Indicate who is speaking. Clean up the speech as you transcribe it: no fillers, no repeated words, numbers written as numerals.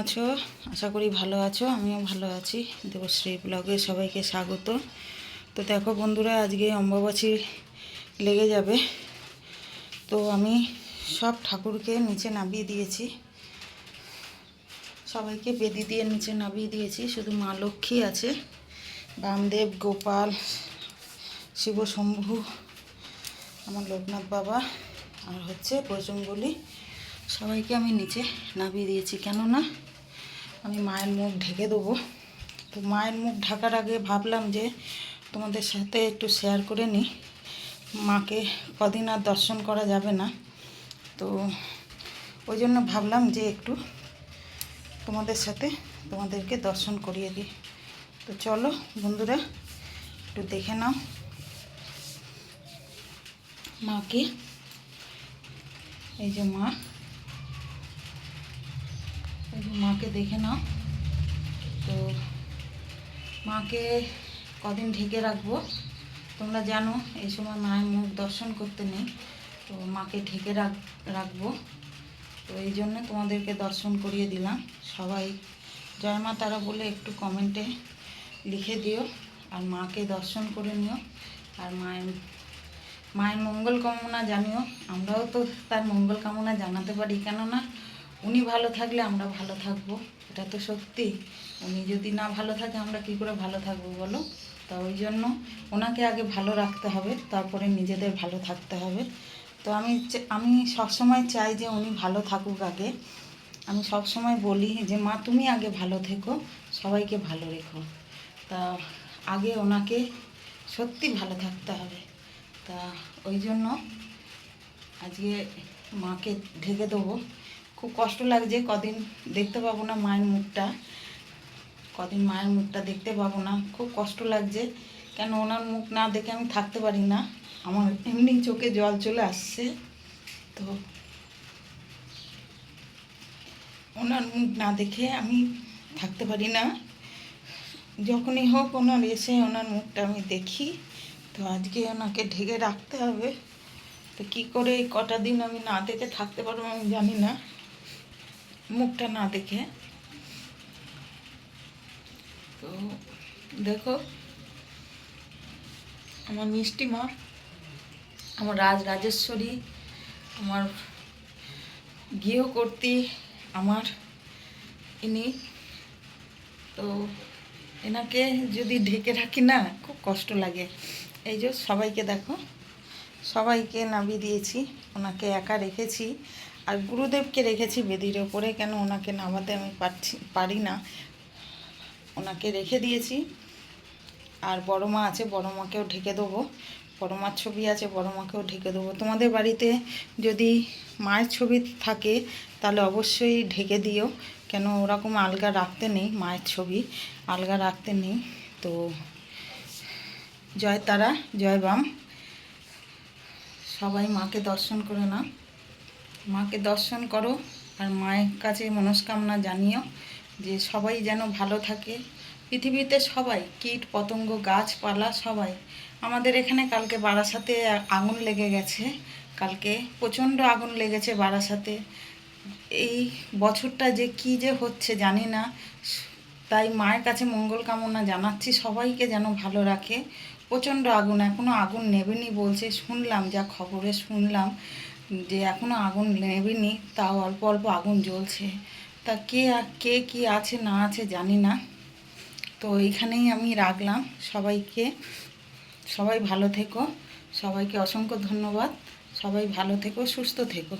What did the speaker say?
Speaker 1: আছো? আশা করি ভালো আছো, আমিও ভালো আছি। দেবশ্রী ব্লগে সবাইকে স্বাগত। তো দেখো বন্ধুরা, আজকে অম্বুবাচী লেগে যাবে। তো আমি সব ঠাকুরকে নিচে নামিয়ে দিয়েছি, সবাইকে বেদি দিয়ে নিচে নামিয়ে দিয়েছি। শুধু মা লক্ষ্মী আছে, বামদেব, গোপাল, শিব শম্ভু, আমার লোকনাথ বাবা আর হচ্ছে বজরংবলী, সবাইকে আমি নিচে নামিয়ে দিয়েছি। কেননা আমি মায়ের মুখ ঢেকে দেবো। তো মায়ের মুখ ঢাকার আগে ভাবলাম যে তোমাদের সাথে একটু শেয়ার করে নিই। মাকে কদিন আর দর্শন করা যাবে না, তো ওই জন্য ভাবলাম যে একটু তোমাদেরকে দর্শন করিয়ে দিই। তো চলো বন্ধুরা, একটু দেখে নাও মাকে। এই যে মা, এই যে মাকে দেখে নাও। তো মাকে কদিন ঢেকে রাখবো, তোমরা জানো এই সময় মায়ের মুখ দর্শন করতে নেই, তো মাকে ঢেকে রাখবো। তো এই জন্য তোমাদেরকে দর্শন করিয়ে দিলাম। সবাই জয় মা তারা বলে একটু কমেন্টে লিখে দিও, আর মাকে দর্শন করে নিও, আর মায়ের মঙ্গল কামনা জানিও। আমরাও তো তার মঙ্গল কামনা জানাতে পারি, কেননা উনি ভালো থাকলে আমরা ভালো থাকবো, এটা তো সত্যি। উনি যদি না ভালো থাকে আমরা কি করে ভালো থাকবো বলো? তা ওই জন্য ওনাকে আগে ভালো রাখতে হবে, তারপরে নিজেদের ভালো থাকতে হবে। তো আমি সবসময় চাই যে উনি ভালো থাকুক আগে। আমি সবসময় বলি যে মা তুমি আগে ভালো থেকো, সবাইকে ভালো রেখো। তা আগে ওনাকে সত্যি ভালো থাকতে হবে। তা ওই জন্য আজকে মাকে ঢেকে দেবো। খুব কষ্ট লাগছে, কদিন দেখতে পাবো না মায়ের মুখটা, কদিন মায়ের মুখটা দেখতে পাবো না। খুব কষ্ট লাগছে, কেন ওনার মুখ না দেখে আমি থাকতে পারি না। আমার এমনি চোখে জল চলে আসছে। তো ওনার মুখ না দেখে আমি থাকতে পারি না। যখনই হোক ওনার এসে ওনার মুখটা আমি দেখি। তো আজকে ওনাকে ঢেকে রাখতে হবে। তো কী করে এই কটা দিন আমি না দেখে থাকতে পারবো আমি জানি না, মুখটা না দেখে। তো দেখো আমার মিষ্টি মা, আমার রাজরাজেশ্বরী, আমার গৃহকর্ত্রী, আমার ইনি। তো এনাকে যদি ঢেকে রাখি না, খুব কষ্ট লাগে। এই যে সবাইকে দেখো, সবাইকে নামিয়ে দিয়েছি, ওনাকে একা রেখেছি, আর গুরুদেবকে রেখেছি বেদির ওপরে। কেন ওনাকে নামাতে আমি পারি না, ওনাকে রেখে দিয়েছি। আর বড় মা আছে, বড় মাকেও ঢেকে দেবো। বড় মার ছবি আছে, বড় মাকেও ঢেকে দেবো। তোমাদের বাড়িতে যদি মায়ের ছবি থাকে তাহলে অবশ্যই ঢেকে দিও, কেন ওরকম আলগা রাখতে নেই, মায়ের ছবি আলগা রাখতে নেই। তো জয় তারা, জয় বাম, সবাই মাকে দর্শন করে নাও, মাকে দর্শন করো, আর মায়ের কাছে মনস্কামনা জানিও যে সবাই যেন ভালো থাকে। পৃথিবীতে সবাই, কীট পতঙ্গ গাছপালা সবাই। আমাদের এখানে কালকে বারাসাতে আগুন লেগে গেছে, কালকে প্রচণ্ড আগুন লেগেছে বারাসাতে। এই বছরটা যে কী যে হচ্ছে জানি না, তাই মায়ের কাছে মঙ্গল কামনা জানাচ্ছি, সবাইকে যেন ভালো রাখে। প্রচণ্ড আগুন, এখনও আগুন নেবেনি বলছে, শুনলাম যা খবরে শুনলাম যে এখনও আগুন নেবেনি, তাও অল্প অল্প আগুন জ্বলছে। তা কে কি আছে না আছে জানি না। তো এইখানেই আমি রাখলাম সবাইকে। সবাই ভালো থেকো, সবাইকে অসংখ্য ধন্যবাদ। সবাই ভালো থেকো, সুস্থ থেকো।